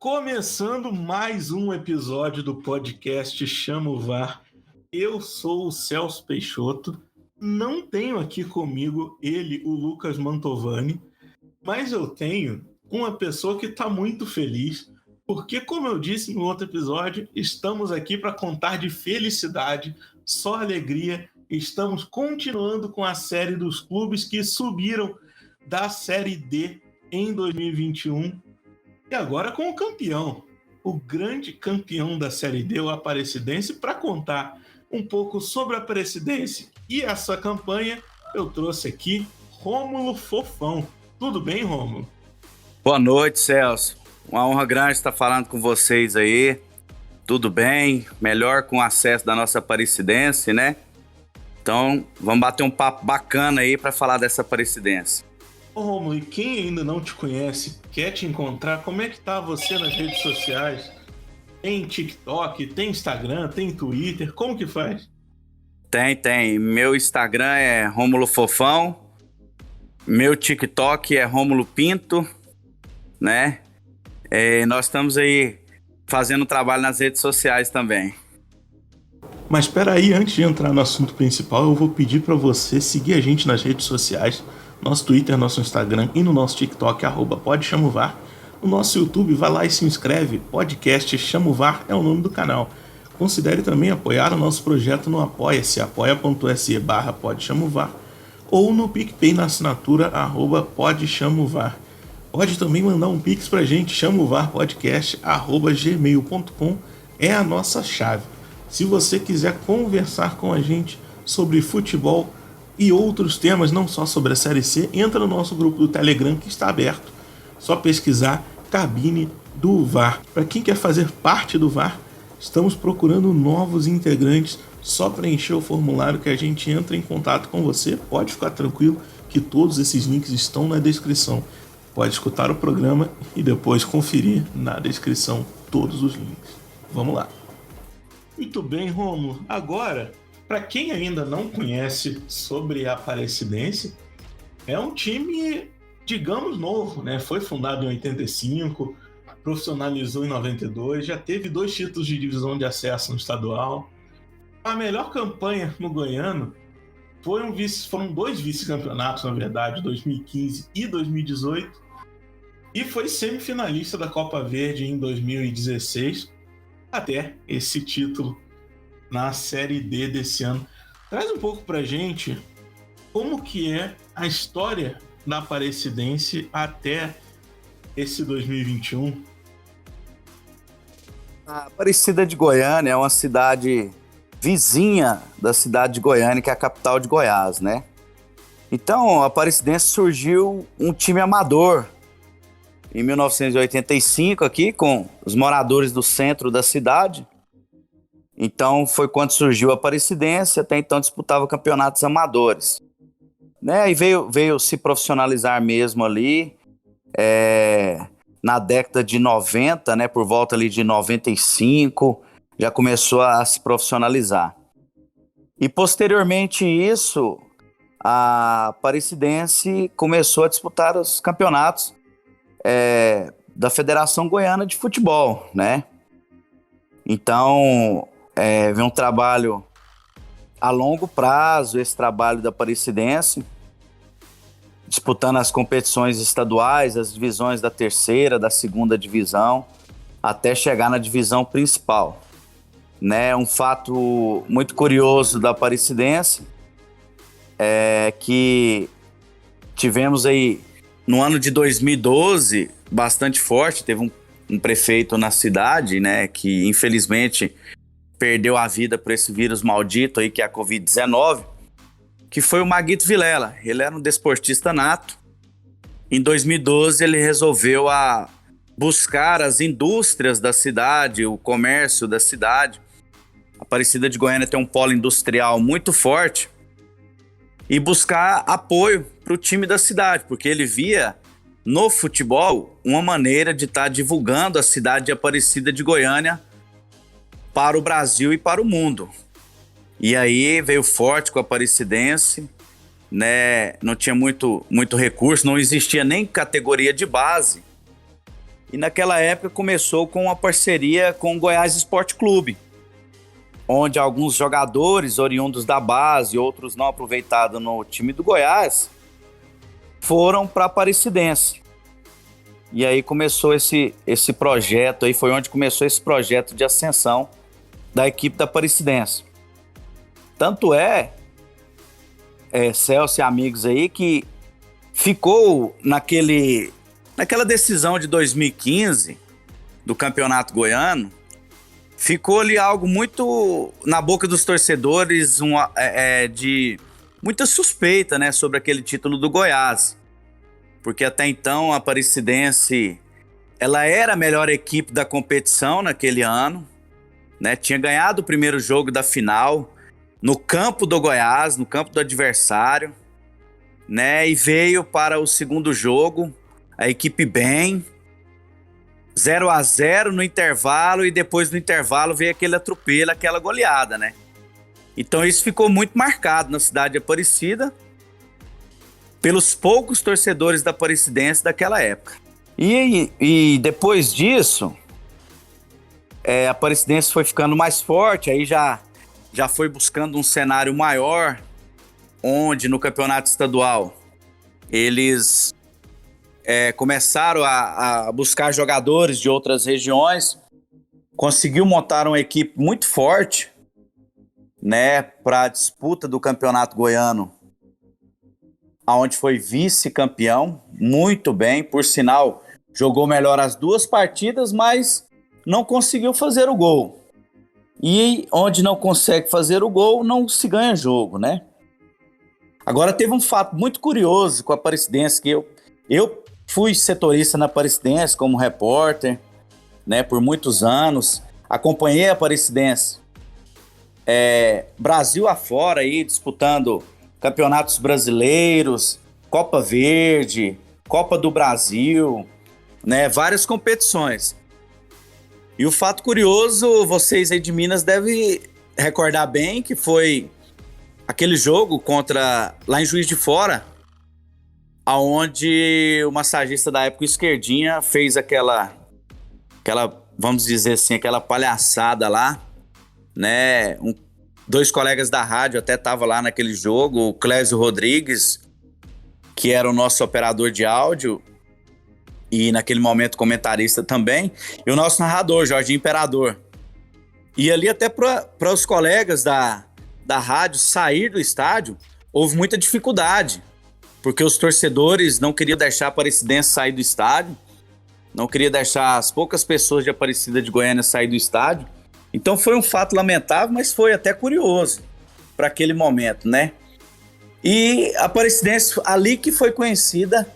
Começando mais um episódio do podcast Chama o VAR. Eu sou o Celso Peixoto. Não tenho aqui comigo ele, o Lucas Mantovani, mas eu tenho uma pessoa que está muito feliz, porque, como eu disse no outro episódio, estamos aqui para contar de felicidade, só alegria. Estamos continuando com a série dos clubes que subiram da Série D em 2021 e agora com o campeão, o grande campeão da Série D, o Aparecidense. Para contar um pouco sobre a Aparecidense e essa campanha, eu trouxe aqui Rômulo Fofão. Tudo bem, Rômulo? Boa noite, Celso. Uma honra grande estar falando com vocês aí. Tudo bem? Melhor com acesso da nossa Aparecidense, né? Então, vamos bater um papo bacana aí para falar dessa Aparecidense. Ô, Rômulo, e quem ainda não te conhece, quer te encontrar, como é que tá você nas redes sociais? Tem TikTok, tem Instagram, tem Twitter, como que faz? Tem. Meu Instagram é Rômulo Fofão, meu TikTok é Rômulo Pinto, né? Nós estamos aí fazendo trabalho nas redes sociais também. Mas espera aí, antes de entrar no assunto principal, eu vou pedir para você seguir a gente nas redes sociais, nosso Twitter, nosso Instagram e no nosso TikTok, @PodChamoVar. No nosso YouTube, vai lá e se inscreve, podcast Chama o VAR é o nome do canal. Considere também apoiar o nosso projeto no Apoia-se, apoia.se/PodChamoVar, ou no PicPay na assinatura @PodChamoVar. Pode também mandar um pix pra gente, chamovarpodcast@gmail.com, é a nossa chave. Se você quiser conversar com a gente sobre futebol e outros temas, não só sobre a Série C, entra no nosso grupo do Telegram que está aberto. Só pesquisar Cabine do VAR. Para quem quer fazer parte do VAR, estamos procurando novos integrantes. Só preencher o formulário que a gente entra em contato com você. Pode ficar tranquilo que todos esses links estão na descrição. Pode escutar o programa e depois conferir na descrição todos os links. Vamos lá. Muito bem, Rômulo. Agora, para quem ainda não conhece sobre a Aparecidense, é um time, digamos, novo, né? Foi fundado em 85, profissionalizou em 92, já teve 2 títulos de divisão de acesso no estadual. A melhor campanha no goiano foram 2 vice-campeonatos, na verdade, 2015 e 2018, e foi semifinalista da Copa Verde em 2016, até esse título na Série D desse ano. Traz um pouco pra gente como que é a história da Aparecidense até esse 2021. A Aparecida de Goiânia é uma cidade vizinha da cidade de Goiânia, que é a capital de Goiás, né? Então, a Aparecidense surgiu um time amador em 1985 aqui, com os moradores do centro da cidade. Então, foi quando surgiu a Aparecidense, até então disputava campeonatos amadores. Né? E veio se profissionalizar mesmo ali na década de 90, né? Por volta ali de 95, já começou a se profissionalizar. E posteriormente isso, a Aparecidense começou a disputar os campeonatos da Federação Goiana de Futebol, né? Então, vem um trabalho a longo prazo, esse trabalho da Aparecidense, disputando as competições estaduais, as divisões da 3ª, da 2ª divisão, até chegar na divisão principal. Né? Um fato muito curioso da Aparecidense é que tivemos aí, no ano de 2012, bastante forte, teve um prefeito na cidade, né, que infelizmente perdeu a vida por esse vírus maldito aí, que é a Covid-19, que foi o Maguito Vilela. Ele era um desportista nato. Em 2012, ele resolveu buscar as indústrias da cidade, o comércio da cidade. A Aparecida de Goiânia tem um polo industrial muito forte, e buscar apoio para o time da cidade, porque ele via no futebol uma maneira de estar divulgando a cidade de Aparecida de Goiânia para o Brasil e para o mundo. E aí veio forte com a Aparecidense, né? Não tinha muito recurso, não existia nem categoria de base. E naquela época começou com uma parceria com o Goiás Esporte Clube, onde alguns jogadores oriundos da base e outros não aproveitados no time do Goiás foram para a Aparecidense. E aí começou esse projeto, aí foi onde começou esse projeto de ascensão da equipe da Aparecidense. Tanto Celso e amigos aí, que ficou naquela decisão de 2015 do Campeonato Goiano, ficou ali algo muito na boca dos torcedores, de muita suspeita, né, sobre aquele título do Goiás. Porque até então a Aparecidense, ela era a melhor equipe da competição naquele ano, né? Tinha ganhado o primeiro jogo da final no campo do Goiás, no campo do adversário, né? E veio para o segundo jogo, a equipe bem, 0-0 no intervalo, e depois do intervalo veio aquele atropelo, aquela goleada, né? Então isso ficou muito marcado na cidade de Aparecida, pelos poucos torcedores da Aparecidense daquela época. E depois disso, a Aparecidense foi ficando mais forte, aí já foi buscando um cenário maior, onde no campeonato estadual eles começaram a buscar jogadores de outras regiões, conseguiu montar uma equipe muito forte, né, para a disputa do campeonato goiano, onde foi vice-campeão, muito bem, por sinal, jogou melhor as duas partidas, mas não conseguiu fazer o gol. E onde não consegue fazer o gol, não se ganha jogo, né? Agora teve um fato muito curioso com a Aparecidense, que eu fui setorista na Aparecidense como repórter, né, por muitos anos, acompanhei a Aparecidense Brasil afora aí, disputando campeonatos brasileiros, Copa Verde, Copa do Brasil, né, várias competições. E o fato curioso, vocês aí de Minas devem recordar bem, que foi aquele jogo lá em Juiz de Fora, aonde o massagista da época, o Esquerdinha, fez aquela, vamos dizer assim, aquela palhaçada lá, né? Dois colegas da rádio até estavam lá naquele jogo, o Clésio Rodrigues, que era o nosso operador de áudio, e naquele momento comentarista também, e o nosso narrador, Jorginho Imperador. E ali até para os colegas da rádio sair do estádio, houve muita dificuldade, porque os torcedores não queriam deixar a Aparecidense sair do estádio, não queriam deixar as poucas pessoas de Aparecida de Goiânia sair do estádio. Então foi um fato lamentável, mas foi até curioso para aquele momento, né? E a Aparecidense ali que foi conhecida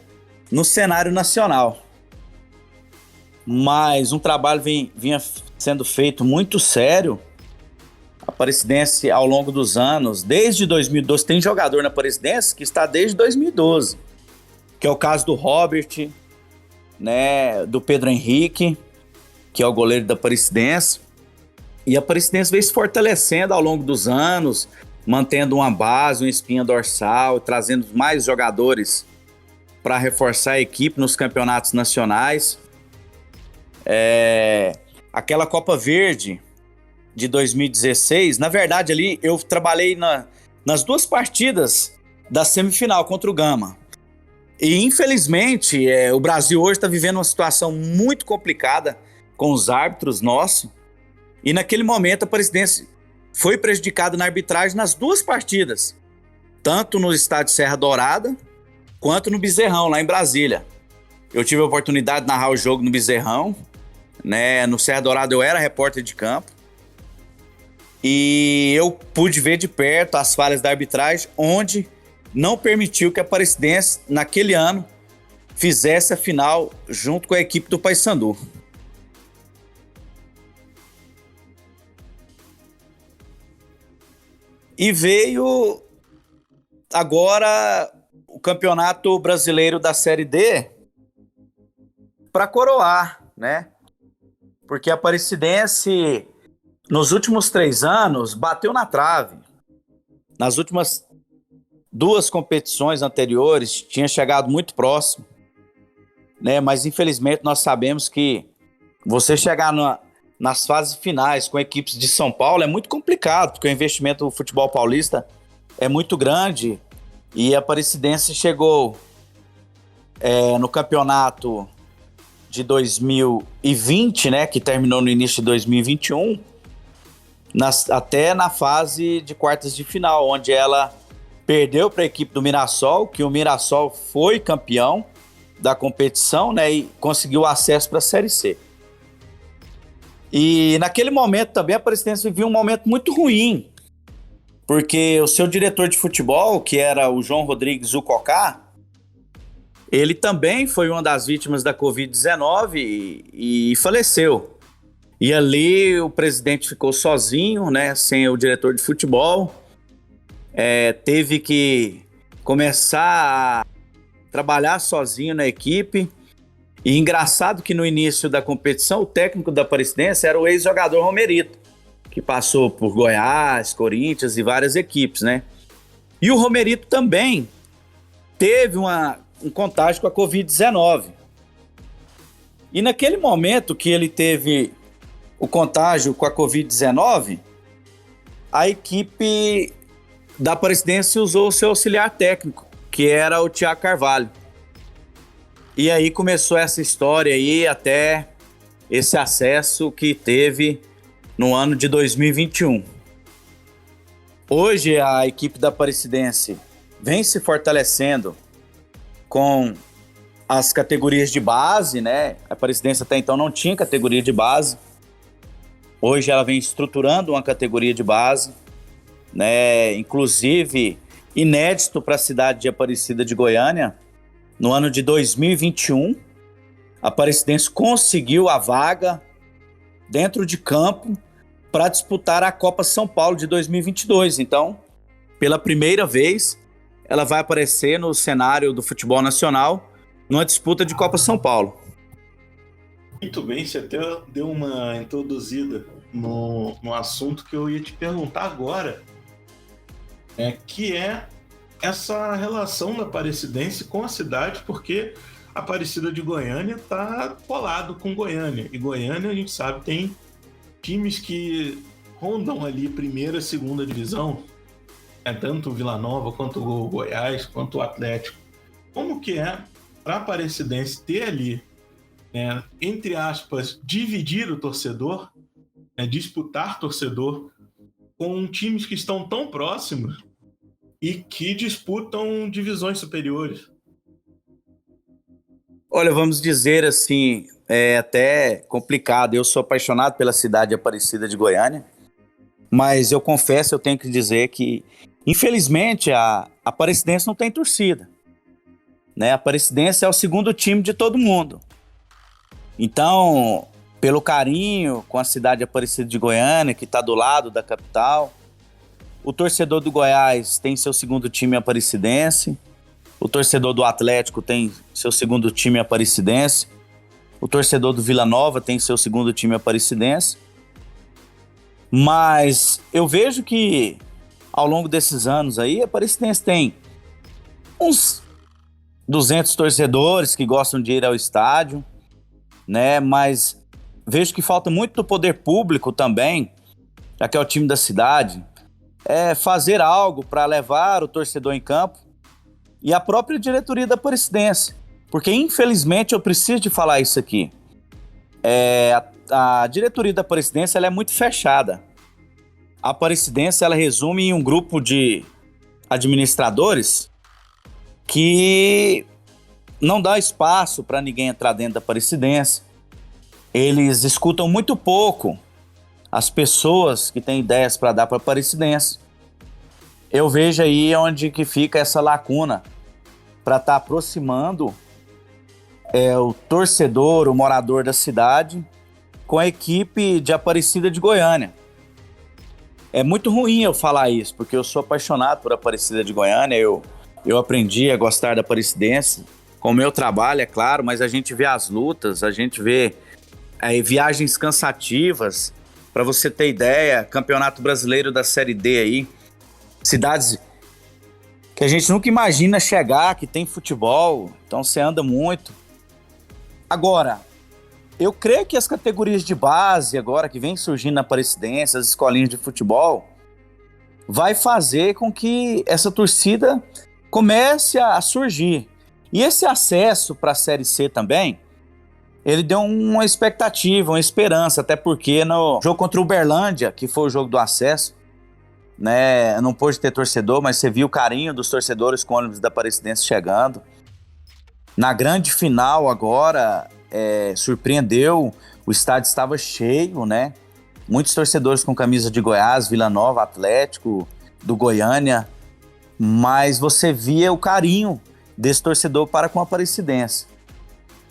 no cenário nacional. Mas um trabalho vinha sendo feito muito sério. A Aparecidense, ao longo dos anos, desde 2012, tem jogador na Aparecidense que está desde 2012, que é o caso do Robert, né, do Pedro Henrique, que é o goleiro da Aparecidense. E a Aparecidense veio se fortalecendo ao longo dos anos, mantendo uma base, uma espinha dorsal, trazendo mais jogadores para reforçar a equipe nos campeonatos nacionais. Aquela Copa Verde de 2016, na verdade ali eu trabalhei nas duas partidas da semifinal contra o Gama. E infelizmente o Brasil hoje está vivendo uma situação muito complicada com os árbitros nossos. E naquele momento a Aparecidense foi prejudicada na arbitragem nas duas partidas, tanto no estádio Serra Dourada quanto no Bezerrão, lá em Brasília. Eu tive a oportunidade de narrar o jogo no Bezerrão, né? No Serra Dourada eu era repórter de campo, e eu pude ver de perto as falhas da arbitragem, onde não permitiu que a Aparecidense, naquele ano, fizesse a final junto com a equipe do Paysandu. E veio agora o Campeonato Brasileiro da Série D para coroar, né? Porque a Aparecidense, nos últimos 3 anos, bateu na trave. Nas últimas 2 competições anteriores, tinha chegado muito próximo. né? Mas infelizmente nós sabemos que você chegar nas fases finais com equipes de São Paulo é muito complicado, porque o investimento do futebol paulista é muito grande e a Aparecidense chegou no campeonato de 2020, né, que terminou no início de 2021, até na fase de quartas de final, onde ela perdeu para a equipe do Mirassol, que o Mirassol foi campeão da competição, né, e conseguiu acesso para a Série C. E naquele momento também a Aparecidense vivia um momento muito ruim, porque o seu diretor de futebol, que era o João Rodrigues Ucocá, ele também foi uma das vítimas da Covid-19 e faleceu. E ali o presidente ficou sozinho, né, sem o diretor de futebol. Teve que começar a trabalhar sozinho na equipe. E engraçado que no início da competição, o técnico da Aparecidense era o ex-jogador Romerito, que passou por Goiás, Corinthians e várias equipes, né? E o Romerito também teve um contágio com a Covid-19. E naquele momento que ele teve o contágio com a Covid-19, a equipe da Aparecidense usou o seu auxiliar técnico, que era o Thiago Carvalho. E aí começou essa história aí até esse acesso que teve no ano de 2021. Hoje a equipe da Aparecidense vem se fortalecendo com as categorias de base, né? A Aparecidense até então não tinha categoria de base. Hoje ela vem estruturando uma categoria de base, né? Inclusive inédito para a cidade de Aparecida de Goiânia. No ano de 2021, a Aparecidense conseguiu a vaga dentro de campo para disputar a Copa São Paulo de 2022. Então, pela primeira vez, ela vai aparecer no cenário do futebol nacional numa disputa de Copa São Paulo. Muito bem, você até deu uma introduzida no assunto que eu ia te perguntar agora, que é essa relação da Aparecidense com a cidade, porque a Aparecida de Goiânia está colado com Goiânia. E Goiânia, a gente sabe, tem times que rondam ali primeira, segunda divisão, tanto o Vila Nova, quanto o Goiás, quanto o Atlético. Como que é para a Aparecidense ter ali, entre aspas, dividir o torcedor, disputar torcedor com times que estão tão próximos e que disputam divisões superiores? Olha, vamos dizer assim, é até complicado. Eu sou apaixonado pela cidade de Aparecida de Goiânia, mas eu confesso, eu tenho que dizer que, infelizmente, a Aparecidense não tem torcida, né? A Aparecidense é o segundo time de todo mundo. Então, pelo carinho com a cidade de Aparecida de Goiânia, que está do lado da capital, o torcedor do Goiás tem seu segundo time aparecidense. O torcedor do Atlético tem seu segundo time aparecidense. O torcedor do Vila Nova tem seu segundo time aparecidense. Mas eu vejo que ao longo desses anos aí, a Aparecidense tem uns 200 torcedores que gostam de ir ao estádio, né? Mas vejo que falta muito do poder público também, já que é o time da cidade, fazer algo para levar o torcedor em campo e a própria diretoria da Aparecidense. Porque, infelizmente, eu preciso de falar isso aqui. A diretoria da Aparecidense ela é muito fechada. A Aparecidense ela resume em um grupo de administradores que não dá espaço para ninguém entrar dentro da Aparecidense. Eles escutam muito pouco as pessoas que têm ideias para dar para a Aparecidense. Eu vejo aí onde que fica essa lacuna para estar aproximando o torcedor, o morador da cidade com a equipe de Aparecida de Goiânia. É muito ruim eu falar isso, porque eu sou apaixonado por Aparecida de Goiânia, eu aprendi a gostar da Aparecidense com o meu trabalho, é claro, mas a gente vê as lutas, a gente vê viagens cansativas. Para você ter ideia, Campeonato Brasileiro da Série D aí, cidades que a gente nunca imagina chegar, que tem futebol, então você anda muito. Agora, eu creio que as categorias de base agora que vem surgindo na Aparecidense, as escolinhas de futebol, vai fazer com que essa torcida comece a surgir. E esse acesso para a Série C também, ele deu uma expectativa, uma esperança, até porque no jogo contra o Uberlândia, que foi o jogo do acesso, né, não pôde ter torcedor, mas você viu o carinho dos torcedores com o ônibus da Aparecidense chegando. Na grande final agora, surpreendeu, o estádio estava cheio, né? Muitos torcedores com camisa de Goiás, Vila Nova, Atlético, do Goiânia, mas você via o carinho desse torcedor para com a Aparecidense.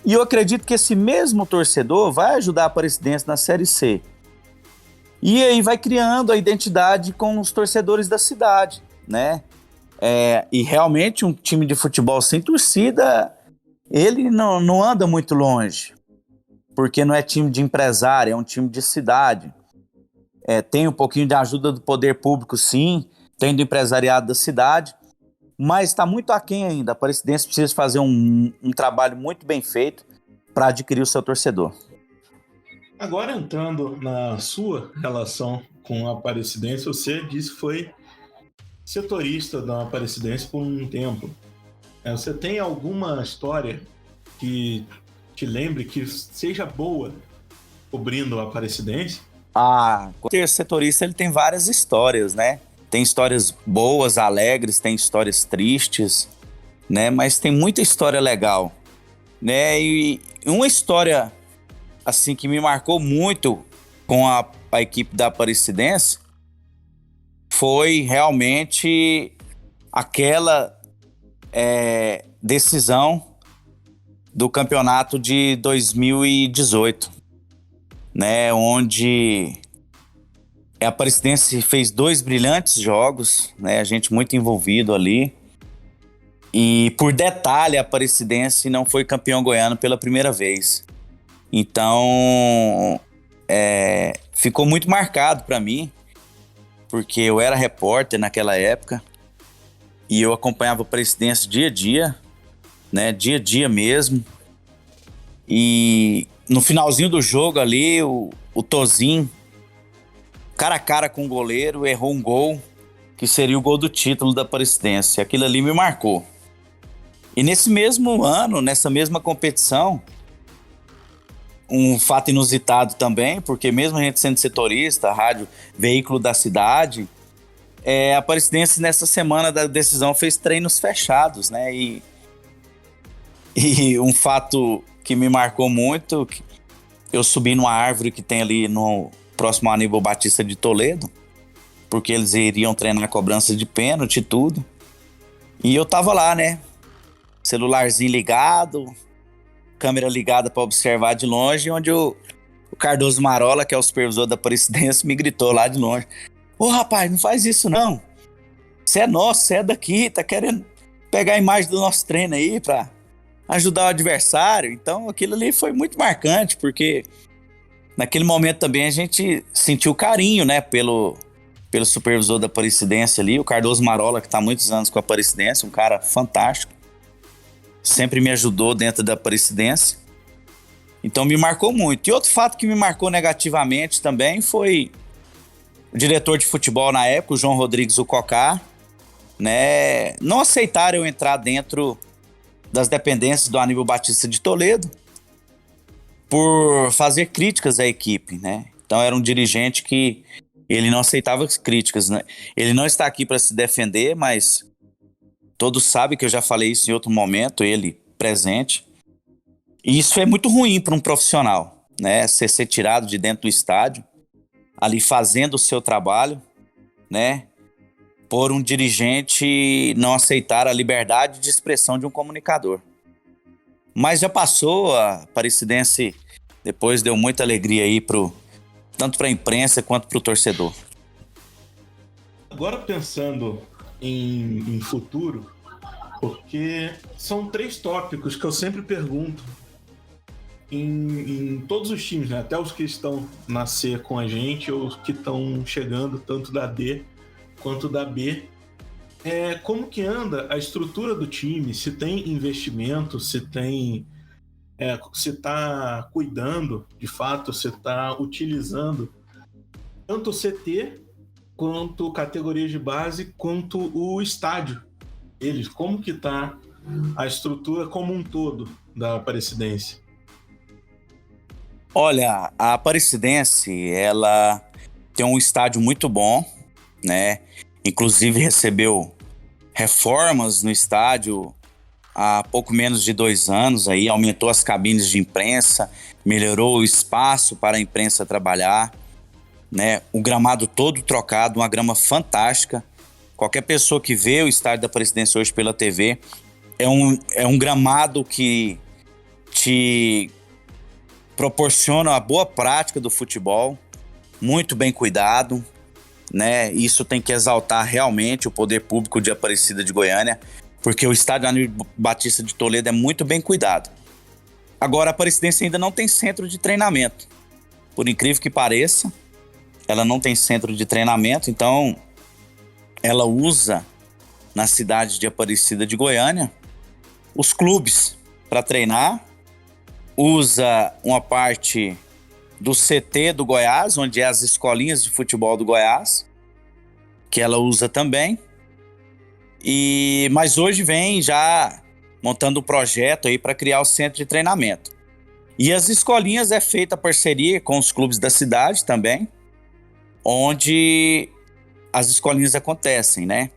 E eu acredito que esse mesmo torcedor vai ajudar a Aparecidense na Série C. E aí vai criando a identidade com os torcedores da cidade, né? E realmente um time de futebol sem torcida, ele não anda muito longe, porque não é time de empresário, é um time de cidade. Tem um pouquinho de ajuda do poder público, sim, tem do empresariado da cidade, mas está muito aquém ainda. A Aparecidense precisa fazer um trabalho muito bem feito para adquirir o seu torcedor. Agora, entrando na sua relação com a Aparecidense, você disse que foi setorista da Aparecidense por um tempo. Você tem alguma história que te lembre que seja boa cobrindo a Aparecidense? O setorista ele tem várias histórias, né? Tem histórias boas, alegres, tem histórias tristes, né? Mas tem muita história legal, né? E uma história assim que me marcou muito com a equipe da Aparecidense foi realmente aquela decisão do campeonato de 2018, né? Onde a Aparecidense fez 2 brilhantes jogos, né? A gente muito envolvido ali. E por detalhe, a Aparecidense não foi campeão goiano pela primeira vez. Então, ficou muito marcado para mim, porque eu era repórter naquela época e eu acompanhava a Aparecidense dia a dia, né? Dia a dia mesmo. E no finalzinho do jogo ali, o Tozinho, cara a cara com o goleiro, errou um gol, que seria o gol do título da Aparecidense. Aquilo ali me marcou. E nesse mesmo ano, nessa mesma competição, um fato inusitado também, porque mesmo a gente sendo setorista, rádio, veículo da cidade, a Aparecidense nessa semana da decisão fez treinos fechados, né? E um fato que me marcou muito, eu subi numa árvore que tem ali no próximo Aníbal Batista de Toledo, porque eles iriam treinar cobrança de pênalti e tudo. E eu tava lá, né? Celularzinho ligado, câmera ligada para observar de longe, onde o Cardoso Marola, que é o supervisor da Aparecidense, me gritou lá de longe: "Ô rapaz, não faz isso não, você é nosso, você é daqui, tá querendo pegar a imagem do nosso treino aí pra ajudar o adversário". Então aquilo ali foi muito marcante, porque naquele momento também a gente sentiu carinho, né, pelo supervisor da Aparecidense ali, o Cardoso Marola, que tá há muitos anos com a Aparecidense, um cara fantástico, sempre me ajudou dentro da Aparecidense. Então me marcou muito. E outro fato que me marcou negativamente também foi o diretor de futebol na época, o João Rodrigues, o Cocá, né, não aceitaram eu entrar dentro das dependências do Aníbal Batista de Toledo por fazer críticas à equipe, né? Então era um dirigente que ele não aceitava as críticas, né? Ele não está aqui para se defender, mas todos sabem que eu já falei isso em outro momento, ele presente. E isso é muito ruim para um profissional, né? Ser tirado de dentro do estádio, ali fazendo o seu trabalho, né? Por um dirigente não aceitar a liberdade de expressão de um comunicador. Mas já passou, a Aparecidense depois deu muita alegria aí tanto para a imprensa quanto para o torcedor. Agora pensando em futuro, porque são 3 tópicos que eu sempre pergunto em todos os times, né? Até os que estão na C com a gente ou os que estão chegando tanto da D quanto da B. Como que anda a estrutura do time, se tem investimento, se tem você está cuidando, de fato, você está utilizando tanto o CT, quanto categorias de base, quanto o estádio. Como que está a estrutura como um todo da Aparecidense? Olha, a Aparecidense, ela tem um estádio muito bom, né? Inclusive recebeu reformas no estádio há pouco menos de 2 anos, aí aumentou as cabines de imprensa, melhorou o espaço para a imprensa trabalhar, né? O gramado todo trocado, uma grama fantástica. Qualquer pessoa que vê o estádio da Aparecidense hoje pela TV, é um gramado que te proporciona a boa prática do futebol, muito bem cuidado, né? Isso tem que exaltar realmente o poder público de Aparecida de Goiânia, porque o estádio Aníbal Batista de Toledo é muito bem cuidado. Agora, a Aparecidense ainda não tem centro de treinamento. Por incrível que pareça, ela não tem centro de treinamento, então ela usa na cidade de Aparecida de Goiânia os clubes para treinar, usa uma parte do CT do Goiás, onde é as escolinhas de futebol do Goiás, que ela usa também. Mas hoje vem já montando um projeto aí para criar o centro de treinamento. E as escolinhas é feita parceria com os clubes da cidade também, onde as escolinhas acontecem, né?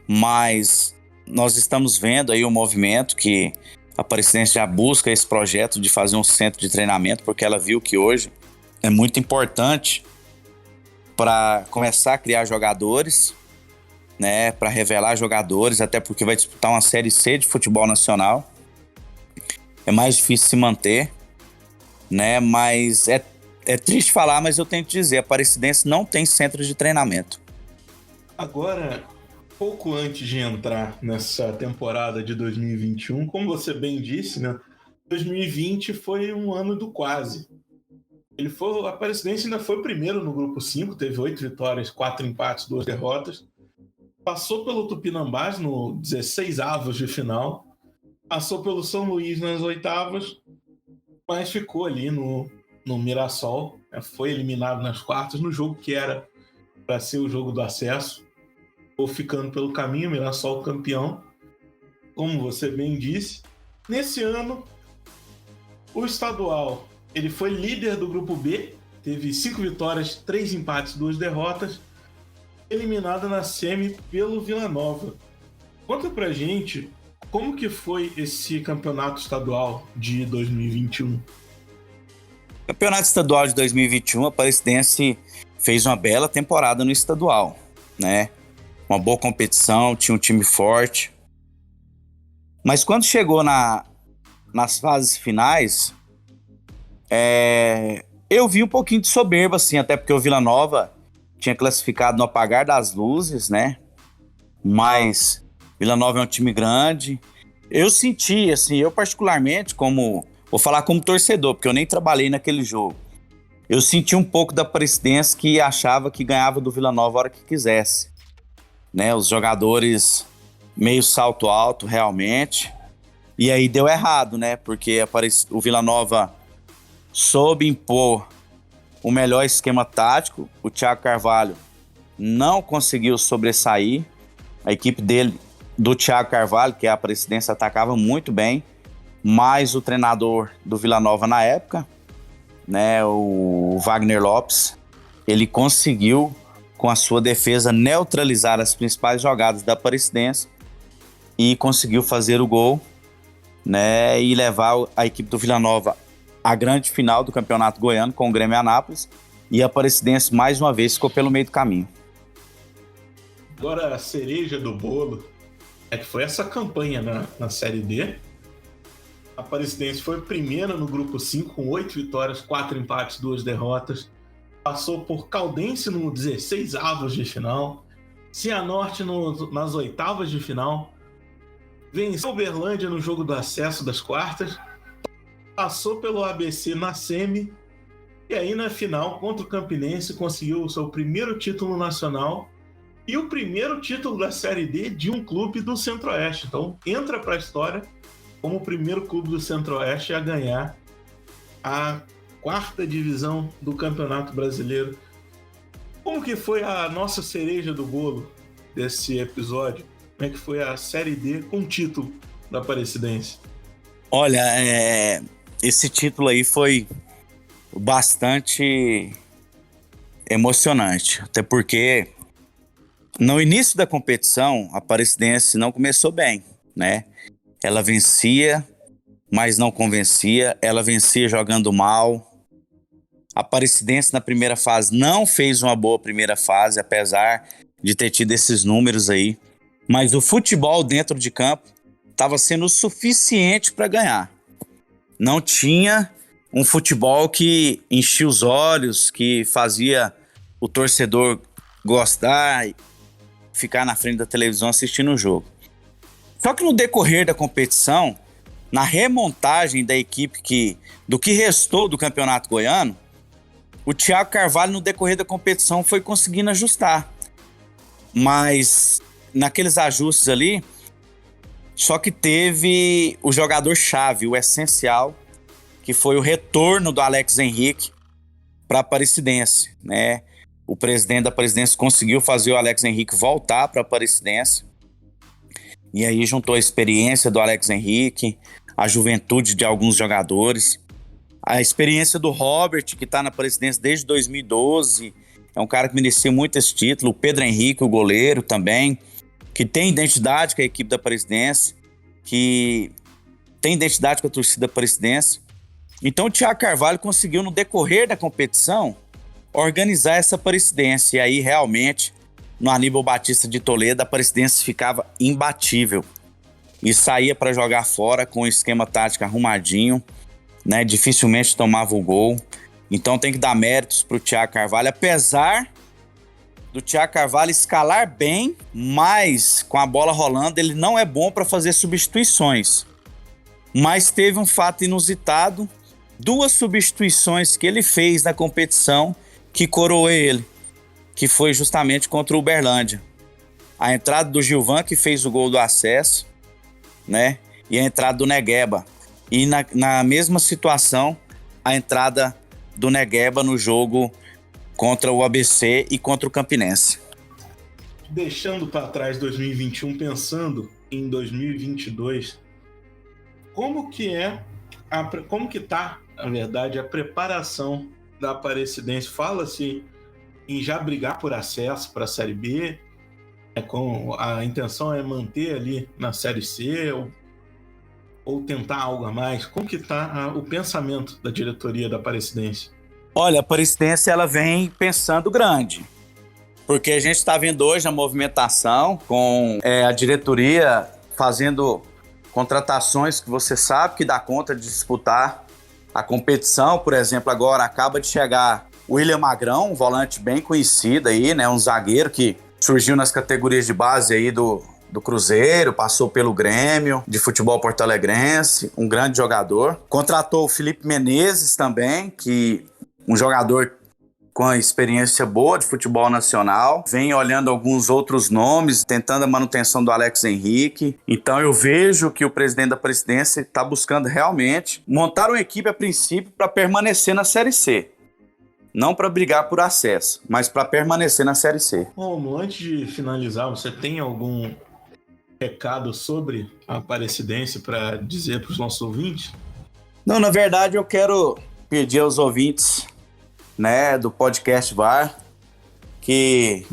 Mas nós estamos vendo aí um movimento que a Aparecidense já busca esse projeto de fazer um centro de treinamento, porque ela viu que hoje é muito importante para começar a criar jogadores, né? Para revelar jogadores, até porque vai disputar uma Série C de futebol nacional. É mais difícil se manter, né? Mas é triste falar, mas eu tenho que dizer, a Aparecidense não tem centro de treinamento. Agora, pouco antes de entrar nessa temporada de 2021, como você bem disse, né? 2020 foi um ano do quase. A Aparecidense ainda foi primeiro no grupo 5, teve 8 vitórias, 4 empates, 2 derrotas. Passou pelo Tupinambás no 16avos de final, passou pelo São Luís nas oitavas, mas ficou ali no Mirassol, né? Foi eliminado nas quartas, no jogo que era para ser o jogo do acesso, ou ficando pelo caminho, Mirassol campeão, como você bem disse. Nesse ano, o estadual, ele foi líder do grupo B, teve 5 vitórias, 3 empates, 2 derrotas, eliminada na semi pelo Vila Nova. Conta pra gente como que foi esse campeonato estadual de 2021. Campeonato estadual de 2021, a Aparecidense fez uma bela temporada no estadual, né? Uma boa competição, tinha um time forte. Mas quando chegou nas fases finais, eu vi um pouquinho de soberba, assim, até porque o Vila Nova tinha classificado no apagar das luzes, né? Mas Vila Nova é um time grande. Eu senti, assim, eu particularmente, vou falar como torcedor, porque eu nem trabalhei naquele jogo. Eu senti um pouco da Aparecidense que achava que ganhava do Vila Nova a hora que quisesse, né? Os jogadores meio salto alto, realmente. E aí deu errado, né? Porque o Vila Nova soube impor o melhor esquema tático. O Thiago Carvalho não conseguiu sobressair. A equipe do Thiago Carvalho, que é a Aparecidense, atacava muito bem. Mas o treinador do Vila Nova na época, né, o Wagner Lopes, ele conseguiu, com a sua defesa, neutralizar as principais jogadas da Aparecidense e conseguiu fazer o gol, né, e levar a equipe do Vila Nova à grande final do Campeonato Goiano com o Grêmio Anápolis, e a Aparecidense mais uma vez ficou pelo meio do caminho. Agora a cereja do bolo é que foi essa campanha na Série D. A Aparecidense foi primeira no grupo 5 com 8 vitórias, 4 empates, 2 derrotas. Passou por Caldense no 16avos de final, Cianorte nas oitavas de final, venceu Uberlândia no jogo do acesso das quartas, passou pelo ABC na semi, e aí na final contra o Campinense conseguiu o seu primeiro título nacional e o primeiro título da Série D de um clube do Centro-Oeste. Então entra para a história como o primeiro clube do Centro-Oeste a ganhar a 4ª divisão do Campeonato Brasileiro. Como que foi a nossa cereja do bolo desse episódio? Como é que foi a Série D com o título da Aparecidense? Olha, esse título aí foi bastante emocionante, até porque no início da competição a Aparecidense não começou bem, né? Ela vencia, mas não convencia, ela vencia jogando mal. A Aparecidense na primeira fase não fez uma boa primeira fase, apesar de ter tido esses números aí, mas o futebol dentro de campo estava sendo o suficiente para ganhar. Não tinha um futebol que enchia os olhos, que fazia o torcedor gostar e ficar na frente da televisão assistindo o jogo. Só que no decorrer da competição, na remontagem da equipe do que restou do Campeonato Goiano, o Thiago Carvalho, no decorrer da competição, foi conseguindo ajustar. Mas naqueles ajustes ali, só que teve o jogador-chave, o essencial, que foi o retorno do Alex Henrique para a Aparecidense, né? O presidente da Aparecidense conseguiu fazer o Alex Henrique voltar para a Aparecidense. E aí juntou a experiência do Alex Henrique, a juventude de alguns jogadores, a experiência do Robert, que está na Aparecidense desde 2012, é um cara que merecia muito esse título. O Pedro Henrique, o goleiro também, que tem identidade com a equipe da Aparecidense, que tem identidade com a torcida da Aparecidense. Então o Thiago Carvalho conseguiu, no decorrer da competição, organizar essa Aparecidense. E aí realmente, no Aníbal Batista de Toledo, a Aparecidense ficava imbatível e saía para jogar fora com o esquema tático arrumadinho, né? Dificilmente tomava o gol. Então tem que dar méritos para o Thiago Carvalho, apesar do Thiago Carvalho escalar bem, mas com a bola rolando ele não é bom para fazer substituições. Mas teve um fato inusitado, 2 substituições que ele fez na competição que coroou ele, que foi justamente contra o Uberlândia. A entrada do Gilvan, que fez o gol do acesso, né? E a entrada do Negueba. E na mesma situação, a entrada do Negueba no jogo contra o ABC e contra o Campinense. Deixando para trás 2021, pensando em 2022, como que tá, na verdade, a preparação da Aparecidense? Fala-se em já brigar por acesso para a Série B, a intenção é manter ali na Série C ou tentar algo a mais. Como que tá o pensamento da diretoria da Aparecidense? Olha, a Aparecidense ela vem pensando grande, porque a gente está vendo hoje a movimentação com a diretoria fazendo contratações que você sabe que dá conta de disputar a competição. Por exemplo, agora acaba de chegar o William Magrão, um volante bem conhecido aí, né? Um zagueiro que surgiu nas categorias de base aí do Cruzeiro, passou pelo Grêmio, de futebol porto-alegrense, um grande jogador. Contratou o Felipe Menezes também, um jogador com a experiência boa de futebol nacional. Vem olhando alguns outros nomes, tentando a manutenção do Alex Henrique. Então eu vejo que o presidente da Aparecidense está buscando realmente montar uma equipe a princípio para permanecer na Série C. Não para brigar por acesso, mas para permanecer na Série C. Romulo, antes de finalizar, você tem algum recado sobre a Aparecidense para dizer para os nossos ouvintes? Não, na verdade eu quero pedir aos ouvintes, né, do podcast VAR que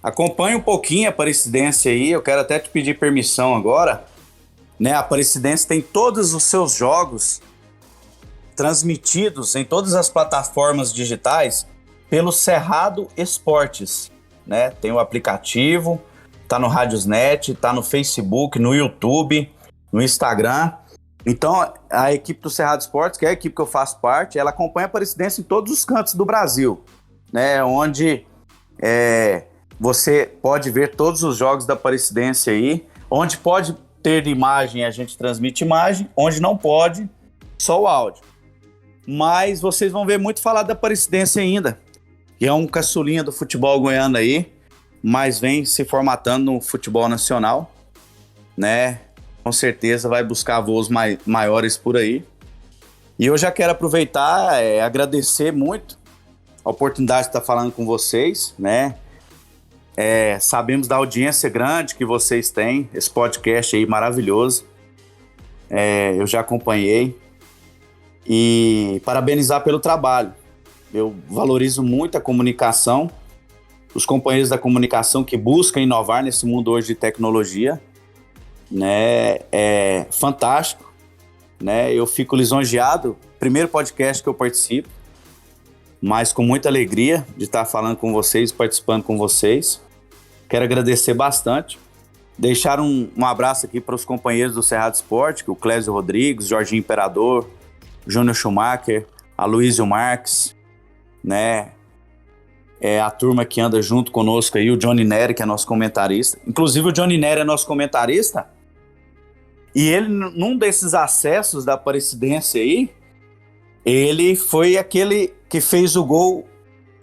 acompanhe um pouquinho a Aparecidense aí. Eu quero até te pedir permissão agora, né? A Aparecidense tem todos os seus jogos transmitidos em todas as plataformas digitais pelo Cerrado Esportes, né? Tem o aplicativo, tá no Radiosnet, tá no Facebook, no YouTube, no Instagram. Então, a equipe do Cerrado Esportes, que é a equipe que eu faço parte, ela acompanha a Aparecidense em todos os cantos do Brasil, né? Onde você pode ver todos os jogos da Aparecidense aí. Onde pode ter imagem, a gente transmite imagem. Onde não pode, só o áudio. Mas vocês vão ver muito falar da Aparecidense ainda, que é um caçulinha do futebol goiano aí, mas vem se formatando no futebol nacional, né? com certeza vai buscar voos maiores por aí. E eu já quero aproveitar, agradecer muito a oportunidade de estar falando com vocês, né? Sabemos da audiência grande que vocês têm, esse podcast aí maravilhoso. Eu já acompanhei. E parabenizar pelo trabalho. Eu valorizo muito a comunicação, os companheiros da comunicação que buscam inovar nesse mundo hoje de tecnologia, né? É fantástico, né? Eu fico lisonjeado, primeiro podcast que eu participo, mas com muita alegria de estar falando com vocês, participando com vocês. Quero agradecer bastante. Deixar um abraço aqui para os companheiros do Cerrado Esporte, o Clésio Rodrigues, Jorginho Imperador, Júnior Schumacher, Aloysio Marques, né? A turma que anda junto conosco aí, o Johnny Neri, que é nosso comentarista. Inclusive, o Johnny Neri é nosso comentarista. E ele, num desses acessos da Aparecidense aí, ele foi aquele que fez o gol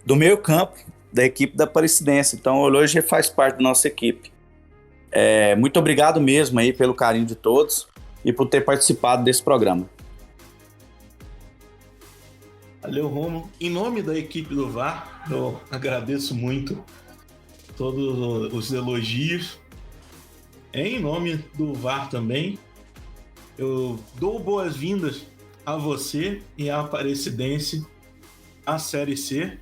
do meio campo da equipe da Aparecidense. Então, hoje ele faz parte da nossa equipe. Muito obrigado mesmo aí pelo carinho de todos e por ter participado desse programa. Valeu, Romo. Em nome da equipe do VAR, eu agradeço muito todos os elogios. Em nome do VAR também, eu dou boas-vindas a você e à Aparecidense à Série C.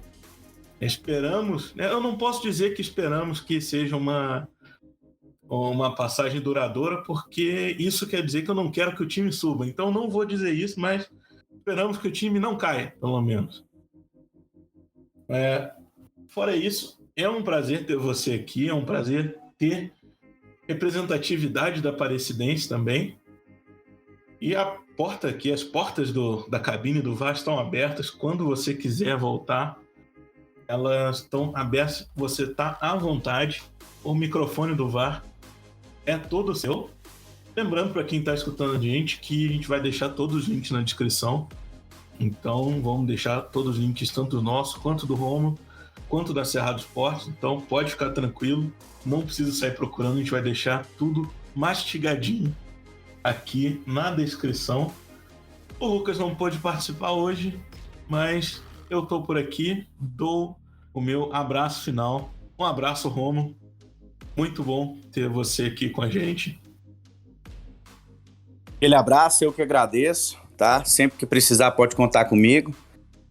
Esperamos, né? Eu não posso dizer que esperamos que seja uma passagem duradoura, porque isso quer dizer que eu não quero que o time suba. Então não vou dizer isso, mas esperamos que o time não caia, pelo menos. Fora isso, é um prazer ter você aqui, é um prazer ter representatividade da Aparecidense também. E a porta aqui, as portas da cabine do VAR estão abertas. Quando você quiser voltar, elas estão abertas. Você está à vontade. O microfone do VAR é todo seu. Lembrando para quem está escutando a gente que a gente vai deixar todos os links na descrição. Então vamos deixar todos os links, tanto do nosso, quanto do Romo, quanto da Cerrado Esporte. Então pode ficar tranquilo, não precisa sair procurando, a gente vai deixar tudo mastigadinho aqui na descrição. O Lucas não pôde participar hoje, mas eu tô por aqui, dou o meu abraço final. Um abraço, Romo. Muito bom ter você aqui com a gente. Aquele abraço, eu que agradeço, tá? Sempre que precisar pode contar comigo.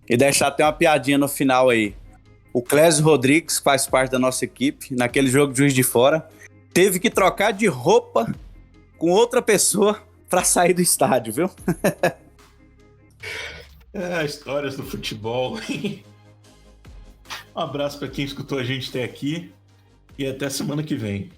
E deixar até uma piadinha no final aí. O Clésio Rodrigues, que faz parte da nossa equipe, naquele jogo de Juiz de Fora, teve que trocar de roupa com outra pessoa para sair do estádio, viu? Histórias do futebol. Um abraço para quem escutou a gente até aqui e até semana que vem.